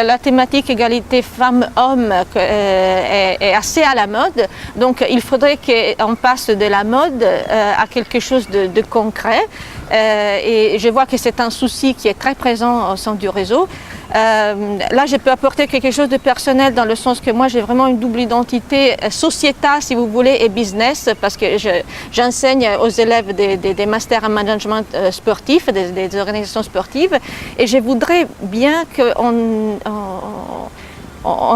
La thématique égalité femmes-hommes est assez à la mode, donc il faudrait qu'on passe de la mode à quelque chose de concret. Et je vois que c'est un souci qui est très présent au sein du réseau. Là, je peux apporter quelque chose de personnel dans le sens que moi, j'ai vraiment une double identité sociétale, si vous voulez, et business, parce que j'enseigne aux élèves des masters en management sportif, des organisations sportives, et je voudrais bien qu'on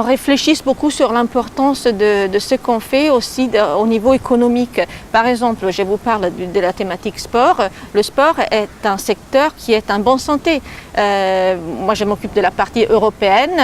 réfléchisse beaucoup sur l'importance de ce qu'on fait aussi au niveau économique. Par exemple, je vous parle de la thématique sport. Le sport est un secteur qui est en bonne santé. Moi, je m'occupe de la partie européenne.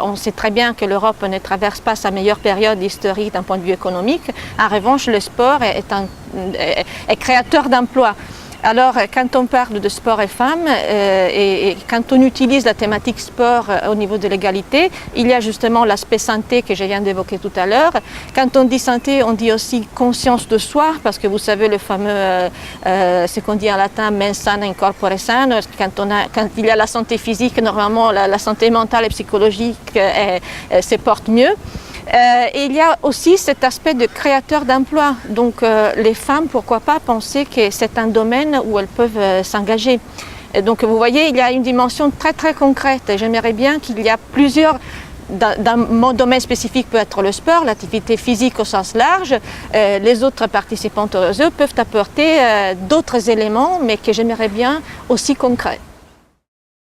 On sait très bien que l'Europe ne traverse pas sa meilleure période historique d'un point de vue économique. En revanche, le sport est créateur d'emplois. Alors, quand on parle de sport et femmes et quand on utilise la thématique sport au niveau de l'égalité, il y a justement l'aspect santé que je viens d'évoquer tout à l'heure. Quand on dit santé, on dit aussi conscience de soi, parce que vous savez le fameux, ce qu'on dit en latin, mens sana in corpore sano. Quand il y a la santé physique, normalement la santé mentale et psychologique se porte mieux. Et il y a aussi cet aspect de créateur d'emplois. Donc les femmes, pourquoi pas penser que c'est un domaine où elles peuvent s'engager. Donc vous voyez, il y a une dimension très très concrète. J'aimerais bien qu'il y a plusieurs... Dans mon domaine spécifique peut être le sport, l'activité physique au sens large. Les autres participantes au réseau peuvent apporter d'autres éléments, mais que j'aimerais bien aussi concrets.